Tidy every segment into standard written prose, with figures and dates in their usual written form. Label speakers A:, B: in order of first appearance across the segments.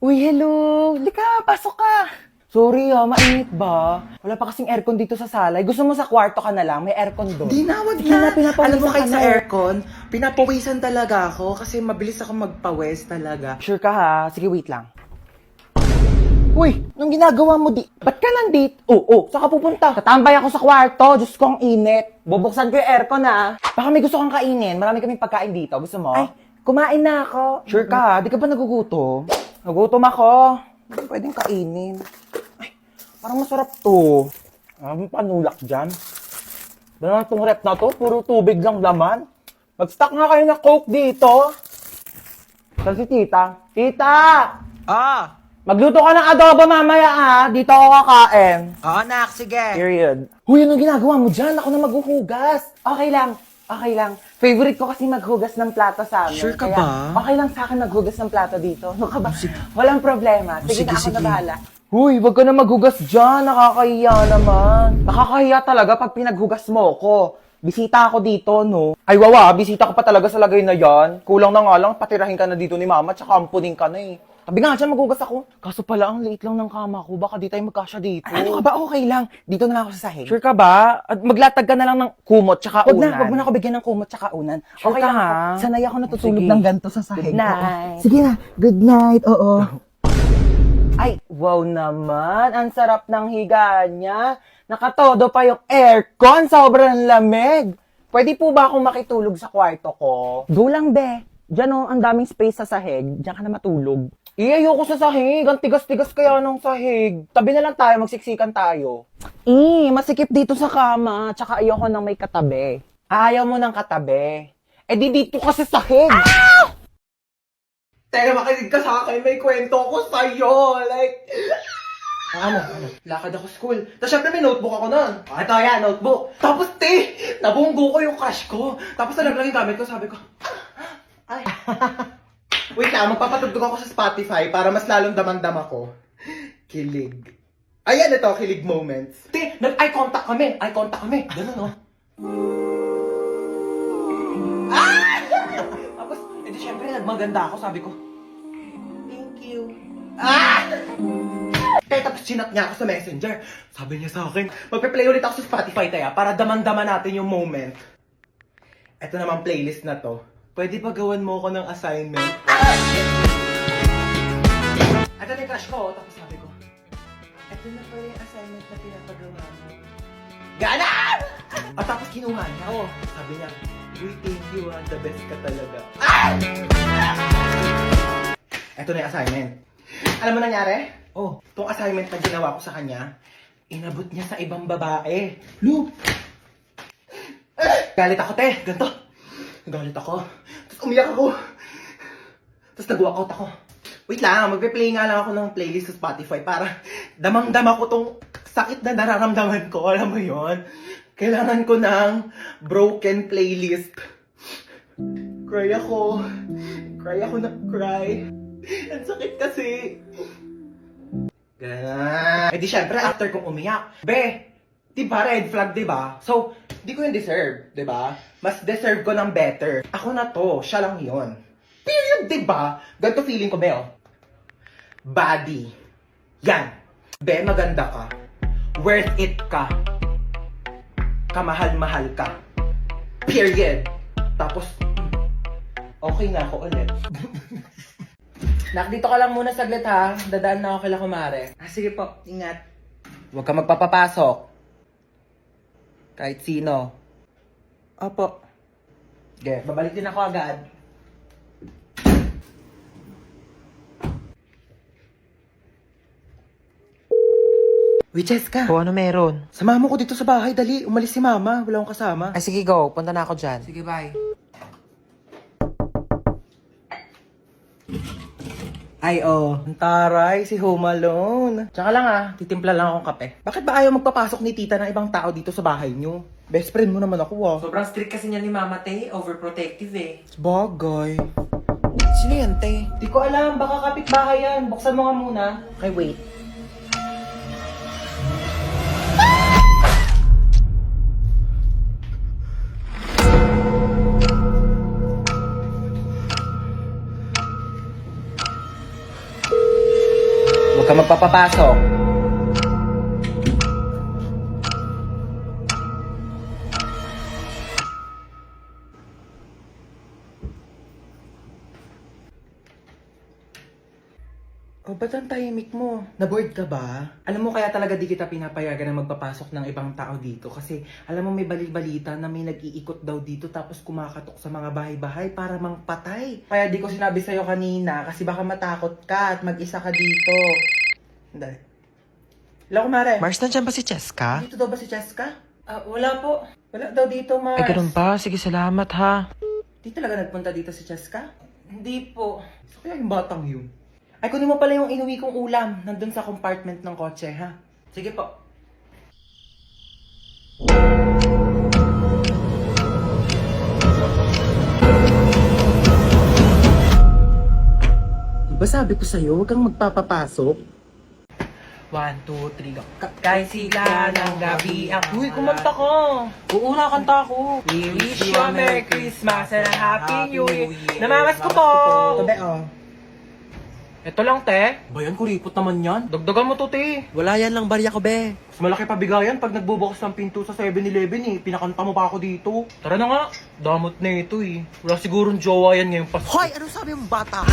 A: Uy, hello! Lika, pasok ka! Sorry mainit ba? Wala pa kasing aircon dito sa salay. Gusto mo sa kwarto ka na lang? May aircon doon.
B: Di na, wag
A: Sige
B: na.
A: pinapawisan
B: Alam mo, kahit
A: ka
B: sa
A: na.
B: aircon, pinapawisan talaga ako kasi mabilis ako magpawis talaga.
A: Sure ka ha? Sige, wait lang. Uy, anong ginagawa mo di? Ba't ka nandito? Oo, saan ka pupunta? Tatambay ako sa kwarto. Diyos ko, ang init. Bubuksan ko yung aircon ha. Baka may gusto kang kainin. Marami kaming pagkain dito. Gusto mo? Ay, kumain na ako. Sure ka ha? Di ka ba nagugutom? Nagutom ako. Hindi ko pwedeng kainin. Ay, parang masarap to. Ang panulak dyan. Dala itong rep na to. Puro tubig lang laman. Mag-stock nga kayo na Coke dito. Saan si tita? Tita!
B: Ah!
A: Magluto ka ng adobo mamaya ha. Dito ako kakain.
B: Oo, nak, sige.
A: Period. Huy, anong ginagawa mo dyan? Ako na maghuhugas. Okay lang. Okay lang. Favorite ko kasi maghugas ng plato sa amin.
B: Sure ka
A: Kaya,
B: ba?
A: Okay lang sa akin maghugas ng plato dito. Ano ka ba? Walang problema. Sige,
B: Sige,
A: na ako
B: sige.
A: na bahala. Huy, wag ka na maghugas dyan. Nakakahiya naman. Nakakahiya talaga pag pinaghugas mo ko. Bisita ako dito, no? Ay, wawa, bisita ka pa talaga sa lagay na yan. Kulang na nga lang, patirahin ka na dito ni mama, tsaka ampunin ka na eh. Sabi nga dyan, maghugas ako. Kaso pala, ang liit lang ng kama ko. Baka di tayo magkasya dito. Ano ka ba? Okay lang. Dito na lang ako sa sahig. Sure ka ba? At maglatag ka na lang ng kumot tsaka unan. Wag mo na ako bigyan ng kumot tsaka unan.
B: Sure
A: okay
B: ka,
A: lang
B: ha?
A: ako. Sanay ako natutulog
B: Sige.
A: ng ganito sa sahig.
B: Good night.
A: Oo. Sige na. Good night. Oo. Ay, wow naman. Ang sarap ng higa niya. Nakatodo pa yung aircon. Sobrang lamig. Pwede po ba akong makitulog sa kwarto ko? Go lang, be. Diyan oh, ang daming space sa sahig. Diyan ka na matulog. Ayoko sa sahig. Ang tigas-tigas kaya ng sahig. Tabi na lang tayo, magsiksikan tayo. Masikip dito sa kama. Tsaka ayoko nang may katabi. Ayaw mo ng katabi. Eh di dito ka sa sahig.
B: Teka, makinig ka sa akin. May kwento ko sa'yo. Like,
A: Ano?
B: lakad ako school. Tapos syempre may notebook ako nun. Ito yan, notebook. Tapos nabunggo ko yung crush ko. Tapos alam lang yung gamit ko, sabi ko, ay. Wait lang, magpapatugtog ako sa Spotify para mas lalong damang-dam ako. Kilig. Ayan, ito, kilig moments. Nag-eye contact kami. Eye contact kami. Ganun, no? Ah! Tapos, edi syempre, nagmaganda ako. Sabi ko, thank you. Ah! Tapos sinat niya ako sa messenger. Sabi niya sa akin, magpe-play ulit ako sa Spotify tayo para damang-daman natin yung moment. Ito naman playlist na to. Pwede pa gawan mo ako ng assignment? Ito na yung crush ko, tapos sabi ko, ito na pa yung assignment na pinapagawa mo. Ganon! At tapos kinuha niya ako. Sabi niya, uy, thank you ha, the best ka talaga. Ito na yung assignment. Alam mo nangyari? Oh, itong assignment na ginawa ko sa kanya, inabot niya sa ibang babae. Lu! Galit ako, te. Ganto. Galit ako. Tapos umiyak ako. Tapos nag-walkout ako. Wait lang, magpe-play nga lang ako ng playlist sa Spotify para damang-dama ko tong sakit na nararamdaman ko. Alam mo yon? Kailangan ko ng broken playlist. Cry ako. Cry ako na cry. Ang sakit kasi. Ganun. Eh di syempre, after kong umiyak, be, diba red flag, diba? So, di ko yung deserve, diba? Mas deserve ko ng better. Ako na to, siya lang yon. Period, diba? Ganito feeling ko, be, oh. Body. Yan. Be, maganda ka. Worth it ka. Kamahal-mahal ka. Period. Tapos, okay na ako ulit. Nak, dito ka lang muna saglit ha. Dadaan na ako kila kumare. Sige po, ingat. Huwag ka magpapapasok. Kahit sino. Opo. Okay, babalik din ako agad. Uy, Jessica.
A: O, ano meron?
B: Sama mo ko dito sa bahay, dali. Umalis si mama. Wala akong kasama.
A: Ay, sige, go. Punta na ako dyan.
B: Sige, bye. Ay, oh. Ang taray, si Home Alone. Tsaka lang titimpla lang akong kape. Bakit ba ayaw magpapasok ni tita ng ibang tao dito sa bahay niyo? Best friend mo naman ako
A: Sobrang strict kasi niya ni Mama Te. Overprotective eh.
B: Bagay. Sino yan, te? Di ko alam, baka kapitbahay yan. Buksan mo nga muna. Okay, wait.
A: Huwag ka magpapapasok.
B: Oh, ba't ang tahimik mo? Na-bored ka ba? Alam mo, kaya talaga di kita pinapayagan na magpapasok ng ibang tao dito kasi alam mo may balita na may nag-iikot daw dito tapos kumakatok sa mga bahay-bahay para mangpatay. Kaya di ko sinabi sa'yo kanina kasi baka matakot ka at mag-isa ka dito. Dali. Hello, kumare.
C: Mars, nandiyan ba si Cheska?
B: Dito daw ba si Cheska? Wala po. Wala daw dito, Mars.
C: Ay, ganun ba? Sige, salamat ha.
B: Di talaga nagpunta dito si Cheska? Hindi po. So, kaya yung batang yun? Ay, kunin mo pala yung inuwi kong ulam. Nandun sa compartment ng kotse, ha? Sige po. Diba sabi ko sa'yo, huwag kang magpapapasok? 1, 2, 3, go. Kahit sigla ng gabi ang... Uy, kumanta ko!
C: Oo na, kanta ko.
B: We wish you a Merry Christmas and a Happy New Year. Namamas ko po! Tabi, oh. Ito lang, te.
C: Bayan, kuripot naman yan.
B: Dagdagan mo to, te.
C: Wala yan lang, barya ko, be.
B: Mas malaki pa bigayan pag nagbubukas ng pinto sa 7-Eleven, eh. Pinakanta mo pa ako dito. Tara na nga. Damot na ito, eh. Wala sigurong jowa yan ngayong Pasko.
C: Hoy, ano sabi mong bata?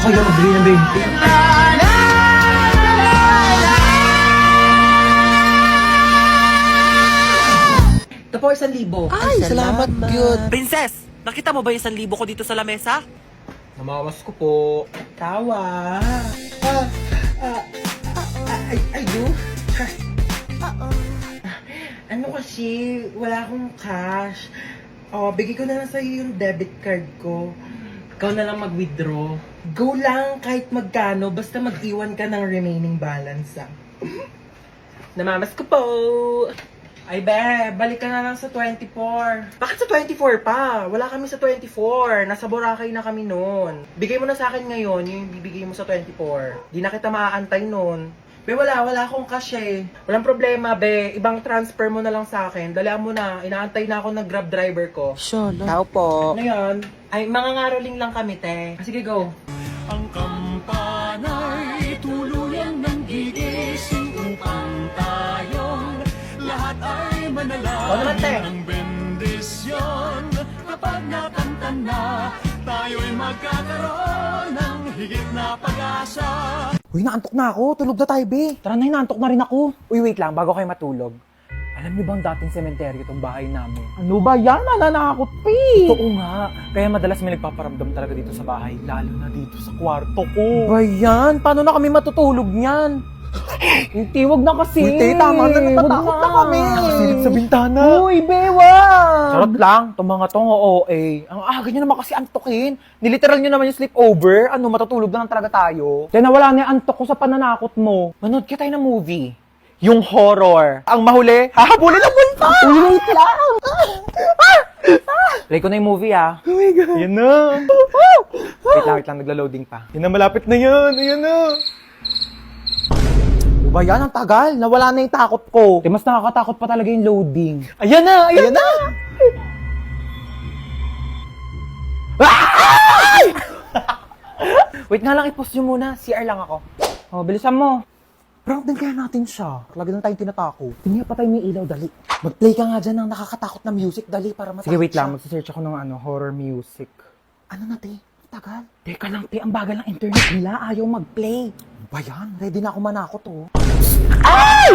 B: Kaya magbili ng 20. Ito po, 1,000.
C: Ay, salamat, good. Princess, nakita mo ba yung 1,000 ko dito sa lamesa?
B: Namamas ko po. Tawa. I do? Ano kasi, wala akong cash. Oh, bigay ko na lang sa'yo yung debit card ko. Ikaw na lang mag-withdraw. Go lang kahit magkano, basta mag-iwan ka ng remaining balance, ah. Namamas ko po. Ay, be, balik ka na lang sa 24. Bakit sa 24 pa? Wala kami sa 24. Nasa Boracay na kami noon. Bigay mo na sa akin ngayon, yung bibigay mo sa 24. Di na kita maaantay noon. Be, wala akong cash eh. Walang problema, be. Ibang transfer mo na lang sa akin. Dalihan mo na. Inaantay na ako ng Grab driver ko.
C: Shala.
A: Tao po.
B: Ano yun? Ay, mga ngaroling lang kami, te. Sige, go.
D: Ang kampana'y tuluyang nang gigising upang tayong lahat ay
B: Oo naman, te.
D: manalangin ng bendisyon. Kapag nakanta na, tayo'y magkakaroon ng higit na pag-asa.
A: Uy, naantok na ako. Tulog na tayo, be. Tara na, naantok na rin ako. Uy, wait lang, bago kayo matulog. Alam niyo bang dating sementeryo itong bahay namin? Ano ba yan? Nananakot, pe! Totoo nga. Kaya madalas may nagpaparamdam talaga dito sa bahay, lalo na dito sa kwarto ko. Ba yan? Paano na kami matutulog niyan? Hindi, wag na kasi.
C: Uy, te, tama na, natatakot na kami.
A: Nakasilip sa bintana. Uy, bewa! Charot lang, itong mga tong OA. Ang aga nyo naman kasi antokin. Niliteral nyo naman yung sleepover. Ano, matutulog na lang talaga tayo. Kaya nawala na yung antok ko sa pananakot mo. Manood ka tayo ng movie. Yung horror. Ang mahuli, hahabulin ang multo! Uy, wait lang! Play ko na yung movie, ah. Oh my God. Yan na. Wait lang, nagla-loading pa. Yan na, malapit na yan. Ayan na. Ano ba yan? Ang tagal. Nawala na yung takot ko. Mas nakakatakot pa talaga yung loading. Ayan na! Ayan, na! Wait nga lang, i-pause nyo muna. CR lang ako. Oh, bilisan mo. Prank din kaya natin siya. Lagi lang tayong tinatako. Tingnan pa tayo may ilaw, dali. Mag-play ka nga dyan ng nakakatakot na music, dali, para matakot. Sige, wait lang. Magsisearch ako ng horror music. Ano na, te? Tagal. Teka lang, te. Ang bagal ng internet nila. Ayaw mag-play. Ano ba yan? Ready na ako manakot, oh. Ay!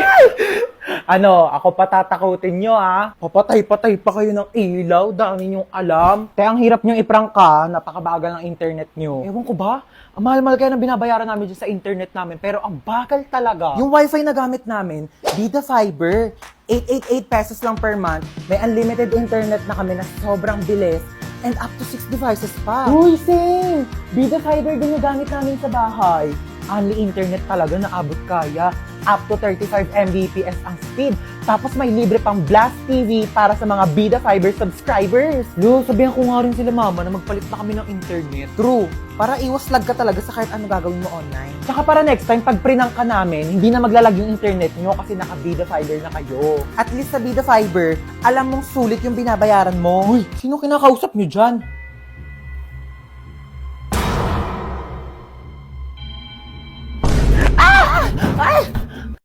A: Ano, ako patatakutin nyo, ah. Papatay-patay pa kayo ng ilaw. Dami nyong alam. Te, ang hirap nyong iprank ka. Napakabagal ng internet nyo. Ewan ko ba? Ang mahal-mahal kaya ng binabayaran namin dyan sa internet namin. Pero ang bagal talaga. Yung wifi na gamit namin, Vida Fiber. 888 pesos lang per month. May unlimited internet na kami na sobrang bilis. And up to 6 devices pa. Uy, same! Vida Fiber din yung gamit namin sa bahay. Only internet talaga na abot kaya. up to 35 Mbps ang speed. Tapos may libre pang Blast TV para sa mga Bida Fiber subscribers. Lo, sabihan ko nga rin sila mama na magpalit na kami ng internet. True. Para iwas lag ka talaga sa kahit ano gagawin mo online. Tsaka para next time, pag prinang ka namin, hindi na maglalag yung internet nyo kasi naka Bida Fiber na kayo. At least sa Bida Fiber, alam mong sulit yung binabayaran mo. Uy, sino kinakausap nyo dyan? Ay!